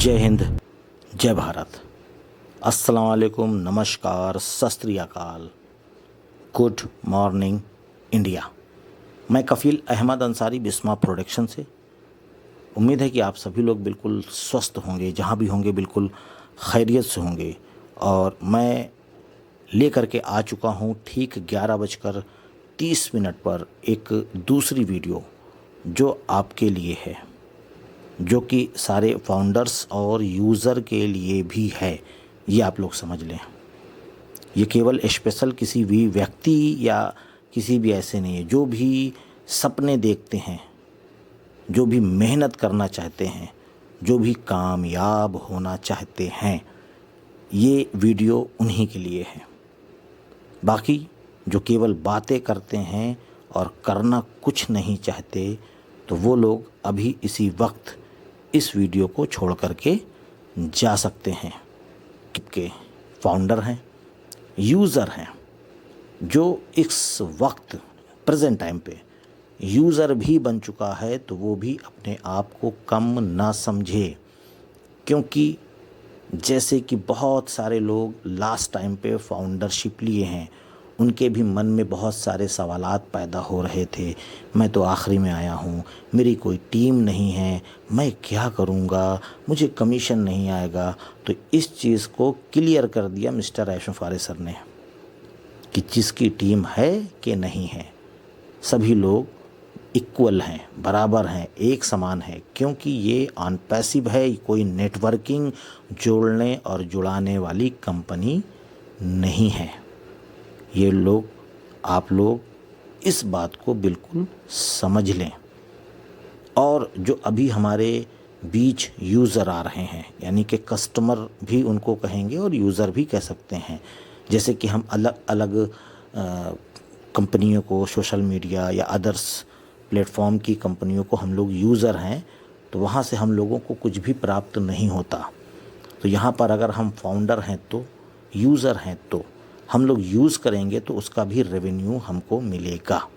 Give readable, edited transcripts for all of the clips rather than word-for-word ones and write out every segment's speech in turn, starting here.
जय हिंद, जय भारत, अस्सलाम वालेकुम, नमस्कार, सत श्री अकाल, गुड मॉर्निंग इंडिया। मैं कफ़ील अहमद अंसारी बिस्मा प्रोडक्शन से। उम्मीद है कि आप सभी लोग बिल्कुल स्वस्थ होंगे, जहाँ भी होंगे बिल्कुल खैरियत से होंगे। और मैं लेकर के आ चुका हूँ ठीक 11:30 पर एक दूसरी वीडियो जो आपके लिए है, जो कि सारे फाउंडर्स और यूज़र के लिए भी है। ये आप लोग समझ लें, ये केवल स्पेशल किसी भी व्यक्ति या किसी भी ऐसे नहीं है। जो भी सपने देखते हैं, जो भी मेहनत करना चाहते हैं, जो भी कामयाब होना चाहते हैं, ये वीडियो उन्हीं के लिए है। बाकी जो केवल बातें करते हैं और करना कुछ नहीं चाहते, तो वो लोग अभी इसी वक्त इस वीडियो को छोड़ करके जा सकते हैं। के फाउंडर हैं, यूज़र हैं, जो इस वक्त प्रेजेंट टाइम पे यूज़र भी बन चुका है, तो वो भी अपने आप को कम ना समझे। क्योंकि जैसे कि बहुत सारे लोग लास्ट टाइम पे फाउंडरशिप लिए हैं, उनके भी मन में बहुत सारे सवालात पैदा हो रहे थे। मैं तो आखिरी में आया हूँ, मेरी कोई टीम नहीं है, मैं क्या करूँगा, मुझे कमीशन नहीं आएगा। तो इस चीज़ को क्लियर कर दिया मिस्टर ऐशम फारे सर ने कि जिसकी टीम है कि नहीं है, सभी लोग इक्वल हैं, बराबर हैं, एक समान है। क्योंकि ये ऑन पैसिव है, कोई नेटवर्किंग जोड़ने और जुड़ाने वाली कंपनी नहीं है। ये लोग, आप लोग इस बात को बिल्कुल समझ लें। और जो अभी हमारे बीच यूज़र आ रहे हैं, यानी कि कस्टमर भी उनको कहेंगे और यूज़र भी कह सकते हैं। जैसे कि हम अलग अलग कंपनियों को, सोशल मीडिया या अदर्स प्लेटफॉर्म की कंपनियों को हम लोग यूज़र हैं, तो वहाँ से हम लोगों को कुछ भी प्राप्त नहीं होता। तो यहाँ पर अगर हम फाउंडर हैं, तो यूज़र हैं, तो हम लोग यूज़ करेंगे तो उसका भी रेवेन्यू हमको मिलेगा।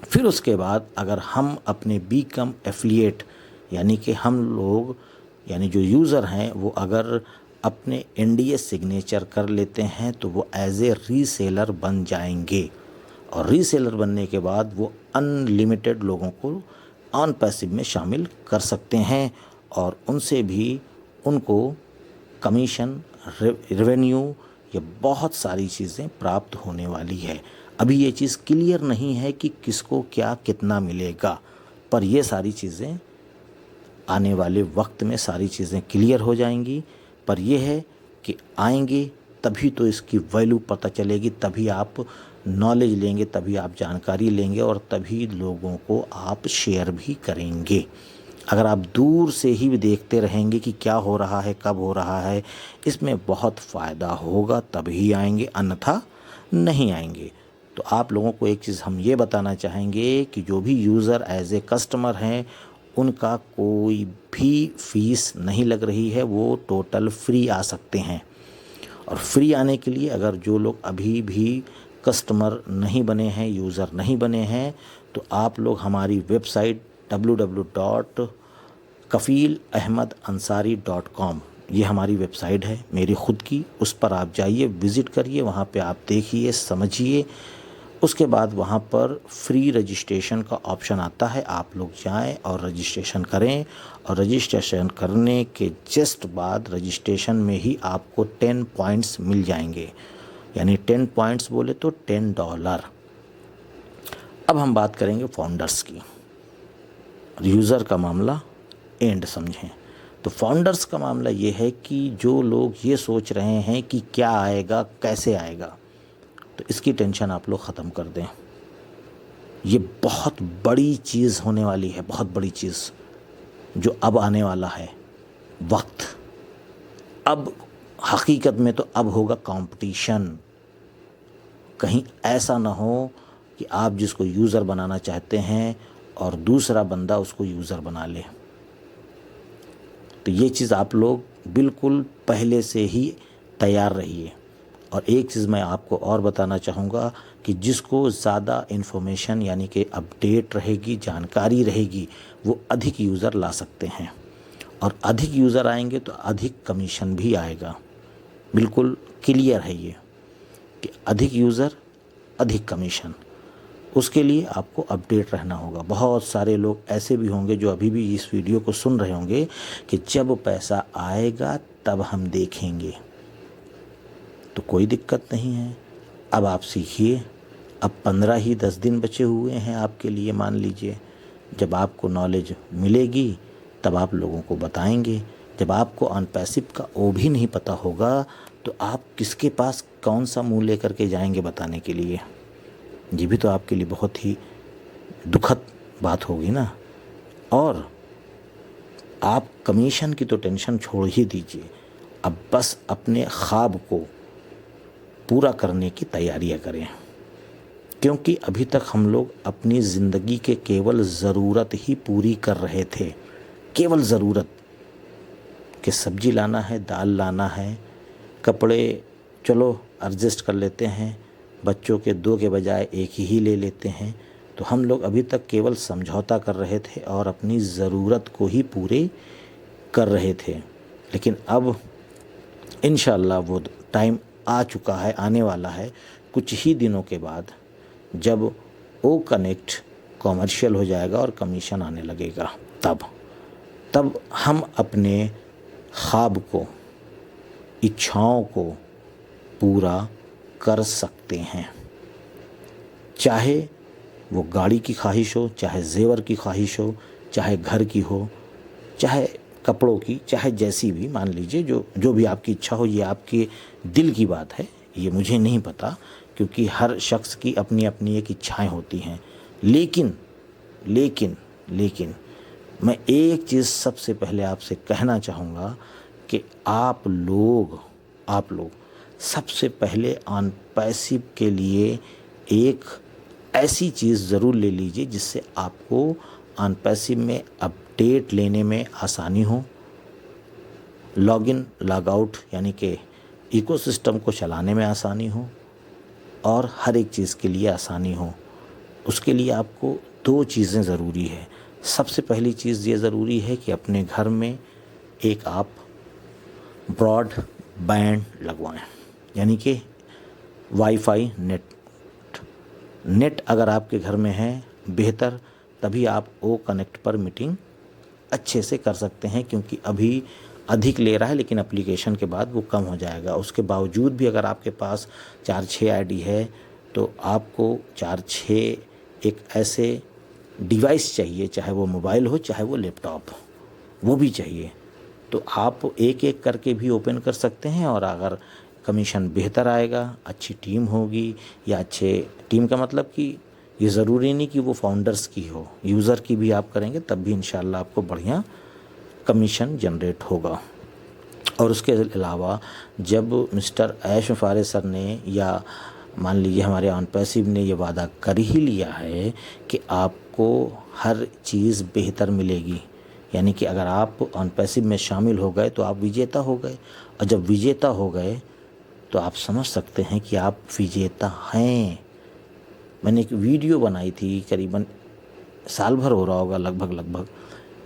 फिर उसके बाद अगर हम अपने बीकम एफिलिएट, यानी कि हम लोग, यानी जो यूज़र हैं, वो अगर अपने एनडीए सिग्नेचर कर लेते हैं, तो वो एज ए रीसेलर बन जाएंगे। और रीसेलर बनने के बाद वो अनलिमिटेड लोगों को ऑन पैसिव में शामिल कर सकते हैं और उनसे भी उनको कमीशन, रेवेन्यू, ये बहुत सारी चीज़ें प्राप्त होने वाली है। अभी ये चीज़ क्लियर नहीं है कि किसको क्या कितना मिलेगा, पर ये सारी चीज़ें आने वाले वक्त में सारी चीज़ें क्लियर हो जाएंगी। पर यह है कि आएंगे तभी तो इसकी वैल्यू पता चलेगी, तभी आप नॉलेज लेंगे, तभी आप जानकारी लेंगे और तभी लोगों को आप शेयर भी करेंगे। अगर आप दूर से ही देखते रहेंगे कि क्या हो रहा है, कब हो रहा है, इसमें बहुत फ़ायदा होगा, तभी आएंगे, अन्यथा नहीं आएंगे। तो आप लोगों को एक चीज़ हम ये बताना चाहेंगे कि जो भी यूज़र एज ए कस्टमर हैं, उनका कोई भी फीस नहीं लग रही है, वो टोटल फ्री आ सकते हैं। और फ्री आने के लिए अगर जो लोग अभी भी कस्टमर नहीं बने हैं, यूज़र नहीं बने हैं, तो आप लोग हमारी वेबसाइट www.kafilaahmedansari.com, ये हमारी वेबसाइट है, मेरी ख़ुद की। उस पर आप जाइए, विज़िट करिए, वहाँ पे आप देखिए, समझिए। उसके बाद वहाँ पर फ्री रजिस्ट्रेशन का ऑप्शन आता है, आप लोग जाएं और रजिस्ट्रेशन करें। और रजिस्ट्रेशन करने के जस्ट बाद रजिस्ट्रेशन में ही आपको 10 पॉइंट्स मिल जाएंगे, यानी 10 पॉइंट्स बोले तो $10। अब हम बात करेंगे फाउंडर्स की। यूज़र का मामला एंड समझें। तो फाउंडर्स का मामला ये है कि जो लोग ये सोच रहे हैं कि क्या आएगा, कैसे आएगा, तो इसकी टेंशन आप लोग ख़त्म कर दें। ये बहुत बड़ी चीज़ होने वाली है, बहुत बड़ी चीज़ जो अब आने वाला है वक्त। अब हकीकत में तो अब होगा कंपटीशन। कहीं ऐसा ना हो कि आप जिसको यूज़र बनाना चाहते हैं और दूसरा बंदा उसको यूज़र बना ले। तो ये चीज़ आप लोग बिल्कुल पहले से ही तैयार रहिए। और एक चीज़ मैं आपको और बताना चाहूँगा कि जिसको ज़्यादा इन्फॉर्मेशन, यानी कि अपडेट रहेगी, जानकारी रहेगी, वो अधिक यूज़र ला सकते हैं। और अधिक यूज़र आएंगे तो अधिक कमीशन भी आएगा। बिल्कुल क्लियर है ये कि अधिक यूज़र अधिक कमीशन। उसके लिए आपको अपडेट रहना होगा। बहुत सारे लोग ऐसे भी होंगे जो अभी भी इस वीडियो को सुन रहे होंगे कि जब पैसा आएगा तब हम देखेंगे। तो कोई दिक्कत नहीं है, अब आप सीखिए। अब 15 ही 10 दिन बचे हुए हैं आपके लिए। मान लीजिए जब आपको नॉलेज मिलेगी तब आप लोगों को बताएंगे। जब आपको ऑन पैसिव का ओ भी नहीं पता होगा तो आप किसके पास कौन सा मुंह लेकर के जाएंगे बताने के लिए? ये भी तो आपके लिए बहुत ही दुखद बात होगी ना। और आप कमीशन की तो टेंशन छोड़ ही दीजिए, अब बस अपने ख्वाब को पूरा करने की तैयारियां करें। क्योंकि अभी तक हम लोग अपनी ज़िंदगी के केवल ज़रूरत ही पूरी कर रहे थे। केवल ज़रूरत कि सब्जी लाना है, दाल लाना है, कपड़े चलो एडजस्ट कर लेते हैं, बच्चों के 2 के बजाय 1 ही ले लेते हैं। तो हम लोग अभी तक केवल समझौता कर रहे थे और अपनी ज़रूरत को ही पूरे कर रहे थे। लेकिन अब इंशाअल्लाह वो टाइम आ चुका है, आने वाला है कुछ ही दिनों के बाद, जब ओ कनेक्ट कॉमर्शियल हो जाएगा और कमीशन आने लगेगा। तब हम अपने ख्वाब को, इच्छाओं को पूरा कर सकते हैं। चाहे वो गाड़ी की ख्वाहिश हो, चाहे जेवर की ख्वाहिश हो, चाहे घर की हो, चाहे कपड़ों की, चाहे जैसी भी, मान लीजिए जो भी आपकी इच्छा हो। ये आपके दिल की बात है, ये मुझे नहीं पता, क्योंकि हर शख्स की अपनी अपनी एक इच्छाएं होती हैं। लेकिन मैं एक चीज़ सबसे पहले आपसे कहना चाहूँगा कि आप लोग सबसे पहले ऑन पैसिव के लिए एक ऐसी चीज़ ज़रूर ले लीजिए जिससे आपको ऑन पैसिव में अपडेट लेने में आसानी हो, लॉगिन लॉग आउट यानी कि इकोसिस्टम को चलाने में आसानी हो और हर एक चीज़ के लिए आसानी हो। उसके लिए आपको 2 चीज़ें ज़रूरी है। सबसे पहली चीज़ ये ज़रूरी है कि अपने घर में एक आप ब्रॉडबैंड लगवाएं, यानी कि वाईफाई नेट अगर आपके घर में है बेहतर, तभी आप ओ कनेक्ट पर मीटिंग अच्छे से कर सकते हैं। क्योंकि अभी अधिक ले रहा है लेकिन एप्लीकेशन के बाद वो कम हो जाएगा। उसके बावजूद भी अगर आपके पास 4-6 आईडी है तो आपको 4-6 एक ऐसे डिवाइस चाहिए, चाहे वो मोबाइल हो चाहे वो लैपटॉप, वो भी चाहिए। तो आप एक एक करके भी ओपन कर सकते हैं। और अगर कमीशन बेहतर आएगा, अच्छी टीम होगी, या अच्छे टीम का मतलब कि ये ज़रूरी नहीं कि वो फाउंडर्स की हो, यूज़र की भी आप करेंगे तब भी इंशाल्लाह आपको बढ़िया कमीशन जनरेट होगा। और उसके अलावा जब मिस्टर ऐश फ़ारिस सर ने, या मान लीजिए हमारे ऑन पैसिव ने ये वादा कर ही लिया है कि आपको हर चीज़ बेहतर मिलेगी, यानी कि अगर आप ऑन पैसिव में शामिल हो गए तो आप विजेता हो गए। और जब विजेता हो गए तो आप समझ सकते हैं कि आप विजेता हैं। मैंने एक वीडियो बनाई थी, करीबन साल भर हो रहा होगा लगभग,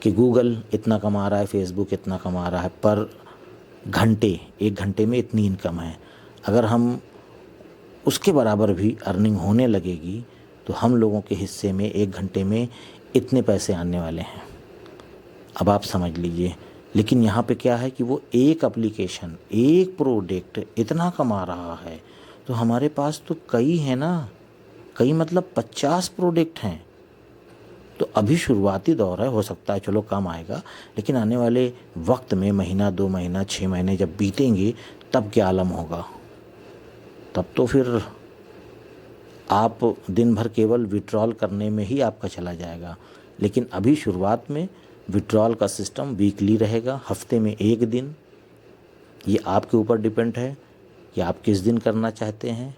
कि गूगल इतना कमा रहा है, फेसबुक इतना कमा रहा है पर घंटे, 1 घंटे में इतनी इनकम है। अगर हम उसके बराबर भी अर्निंग होने लगेगी तो हम लोगों के हिस्से में 1 घंटे में इतने पैसे आने वाले हैं। अब आप समझ लीजिए। लेकिन यहाँ पे क्या है कि वो एक एप्लीकेशन, एक प्रोडक्ट इतना कमा रहा है, तो हमारे पास तो कई है ना, कई मतलब 50 प्रोडक्ट हैं। तो अभी शुरुआती दौर है, हो सकता है चलो कम आएगा, लेकिन आने वाले वक्त में महीना, 2 महीना, 6 महीने जब बीतेंगे तब क्या आलम होगा। तब तो फिर आप दिन भर केवल विड्रॉल करने में ही आपका चला जाएगा। लेकिन अभी शुरुआत में विड्रॉल का सिस्टम वीकली रहेगा, हफ्ते में 1 दिन। ये आपके ऊपर डिपेंड है कि आप किस दिन करना चाहते हैं।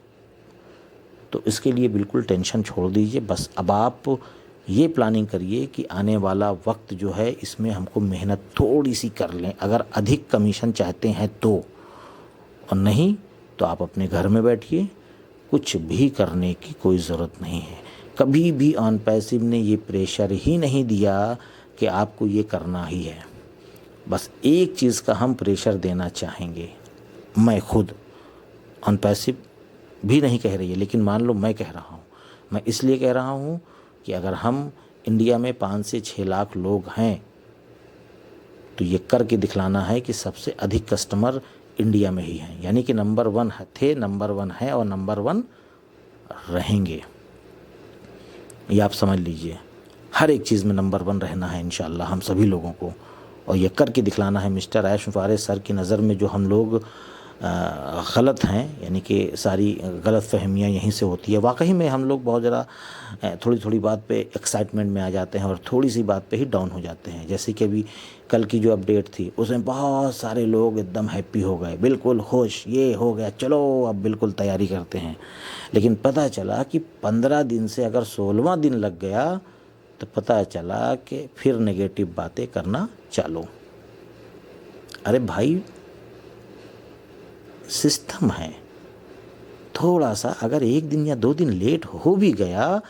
तो इसके लिए बिल्कुल टेंशन छोड़ दीजिए। बस अब आप ये प्लानिंग करिए कि आने वाला वक्त जो है इसमें हमको मेहनत थोड़ी सी कर लें, अगर अधिक कमीशन चाहते हैं तो। और नहीं तो आप अपने घर में बैठिए, कुछ भी करने की कोई ज़रूरत नहीं है। कभी भी ऑन पैसिव ने ये प्रेशर ही नहीं दिया कि आपको ये करना ही है। बस एक चीज़ का हम प्रेशर देना चाहेंगे, मैं खुद ऑन पैसिव भी नहीं कह रही है, लेकिन मान लो मैं कह रहा हूँ, मैं इसलिए कह रहा हूँ कि अगर हम इंडिया में 5 से 6 लाख लोग हैं तो ये करके दिखलाना है कि सबसे अधिक कस्टमर इंडिया में ही हैं, यानी कि नंबर 1 थे, नंबर 1 है और नंबर 1 रहेंगे। ये आप समझ लीजिए, हर एक चीज़ में नंबर 1 रहना है इंशाल्लाह हम सभी लोगों को, और ये करके दिखलाना है। मिस्टर ऐश मुफारिस सर की नज़र में जो हम लोग गलत हैं, यानी कि सारी गलत फहमियाँ यहीं से होती है। वाकई में हम लोग बहुत ज़रा थोड़ी थोड़ी बात पे एक्साइटमेंट में आ जाते हैं और थोड़ी सी बात पे ही डाउन हो जाते हैं। जैसे कि अभी कल की जो अपडेट थी उसमें बहुत सारे लोग एकदम हैप्पी हो गए, बिल्कुल खुश, ये हो गया, चलो अब बिल्कुल तैयारी करते हैं। लेकिन पता चला कि 15 दिन से अगर 16वां दिन लग गया तो पता चला कि फिर नेगेटिव बातें करना चालू। अरे भाई, सिस्टम है, थोड़ा सा अगर 1 दिन या 2 दिन लेट हो भी गया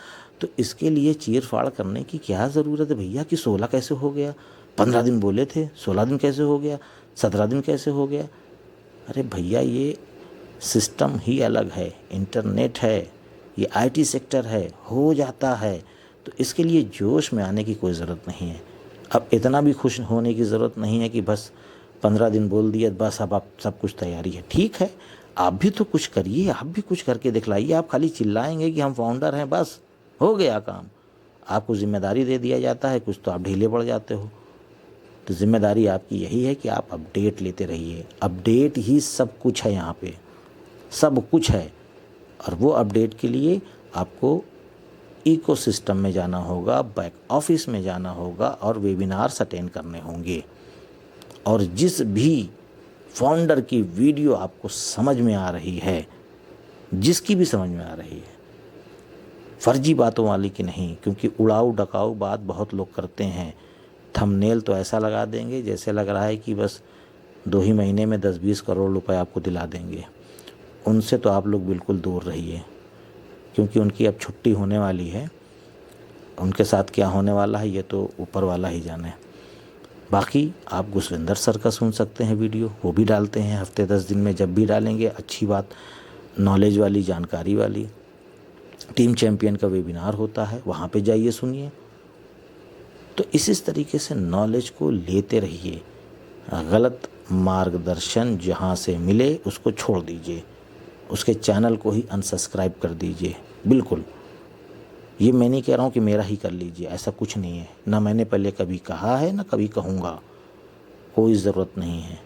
तो इसके लिए चीर फाड़ करने की क्या ज़रूरत है भैया कि 16 कैसे हो गया, 15 दिन बोले थे, 16 दिन कैसे हो गया, 17 दिन कैसे हो गया। अरे भैया, ये सिस्टम ही अलग है, इंटरनेट है, ये आईटी सेक्टर है, हो जाता है। तो इसके लिए जोश में आने की कोई ज़रूरत नहीं है। अब इतना भी खुश होने की ज़रूरत नहीं है कि बस 15 दिन बोल दिया, बस अब आप सब कुछ तैयारी है। ठीक है, आप भी तो कुछ करिए, आप भी कुछ करके दिखलाइए। आप खाली चिल्लाएंगे कि हम फाउंडर हैं, बस हो गया काम। आपको जिम्मेदारी दे दिया जाता है कुछ तो आप ढीले पड़ जाते हो। तो जिम्मेदारी आपकी यही है कि आप अपडेट लेते रहिए। अपडेट ही सब कुछ है, यहाँ पे सब कुछ है। और वो अपडेट के लिए आपको इकोसिस्टम में जाना होगा, बैक ऑफिस में जाना होगा और वेबिनार्स अटेंड करने होंगे। और जिस भी फाउंडर की वीडियो आपको समझ में आ रही है, जिसकी भी समझ में आ रही है, फर्जी बातों वाली की नहीं, क्योंकि उड़ाऊ डकाऊ बात बहुत लोग करते हैं। थंबनेल तो ऐसा लगा देंगे जैसे लग रहा है कि बस 2 ही महीने में 10-20 करोड़ रुपए आपको दिला देंगे। उनसे तो आप लोग बिल्कुल दूर रहिए, क्योंकि उनकी अब छुट्टी होने वाली है। उनके साथ क्या होने वाला है ये तो ऊपर वाला ही जाने। बाकी आप गुसविंदर सर का सुन सकते हैं वीडियो, वो भी डालते हैं हफ्ते 10 दिन में, जब भी डालेंगे अच्छी बात, नॉलेज वाली, जानकारी वाली। टीम चैम्पियन का वेबिनार होता है, वहाँ पे जाइए, सुनिए। तो इस तरीके से नॉलेज को लेते रहिए। गलत मार्गदर्शन जहाँ से मिले उसको छोड़ दीजिए, उसके चैनल को ही अनसब्सक्राइब कर दीजिए। बिल्कुल, ये मैं नहीं कह रहा हूँ कि मेरा ही कर लीजिए, ऐसा कुछ नहीं है। ना मैंने पहले कभी कहा है, ना कभी कहूँगा, कोई ज़रूरत नहीं है,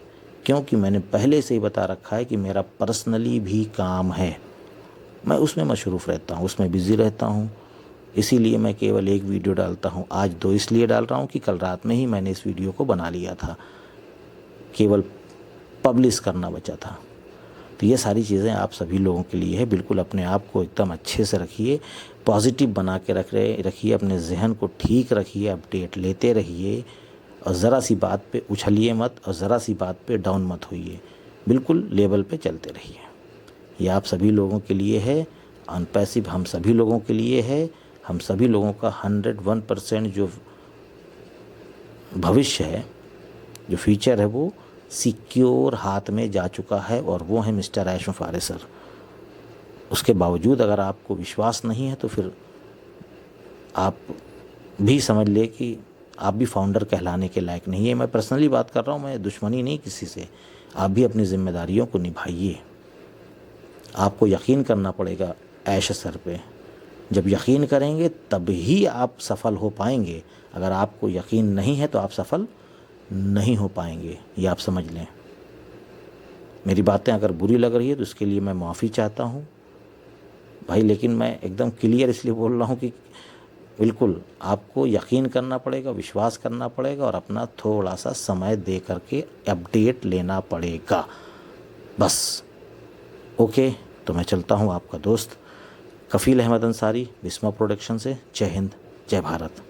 क्योंकि मैंने पहले से ही बता रखा है कि मेरा पर्सनली भी काम है, मैं उसमें मशरूफ़ रहता हूँ, उसमें बिज़ी रहता हूँ। इसीलिए मैं केवल 1 वीडियो डालता हूँ। आज 2 इसलिए डाल रहा हूँ कि कल रात में ही मैंने इस वीडियो को बना लिया था, केवल पब्लिश करना बचा था। तो ये सारी चीज़ें आप सभी लोगों के लिए है। बिल्कुल अपने आप को एकदम अच्छे से रखिए, पॉजिटिव बना के रखिए, अपने जहन को ठीक रखिए, अपडेट लेते रहिए और ज़रा सी बात पे उछलिए मत और ज़रा सी बात पे डाउन मत होइए। बिल्कुल लेवल पे चलते रहिए। ये आप सभी लोगों के लिए है, अनपैसिव हम सभी लोगों के लिए है। हम सभी लोगों का 101% जो भविष्य है, जो फ्यूचर है, वो सिक्योर हाथ में जा चुका है और वो है मिस्टर ऐश मुफारिस सर। उसके बावजूद अगर आपको विश्वास नहीं है तो फिर आप भी समझ ले कि आप भी फाउंडर कहलाने के लायक नहीं है। मैं पर्सनली बात कर रहा हूँ, मैं दुश्मनी नहीं किसी से। आप भी अपनी जिम्मेदारियों को निभाइए। आपको यकीन करना पड़ेगा ऐश सर पे। जब यकीन करेंगे तब ही आप सफल हो पाएंगे। अगर आपको यकीन नहीं है तो आप सफल नहीं हो पाएंगे, ये आप समझ लें। मेरी बातें अगर बुरी लग रही है तो उसके लिए मैं माफ़ी चाहता हूँ भाई, लेकिन मैं एकदम क्लियर इसलिए बोल रहा हूँ कि बिल्कुल आपको यकीन करना पड़ेगा, विश्वास करना पड़ेगा और अपना थोड़ा सा समय दे करके अपडेट लेना पड़ेगा, बस। ओके, तो मैं चलता हूँ, आपका दोस्त कफील अहमद अंसारी, बिस्मा प्रोडक्शन से। जय हिंद, जय भारत।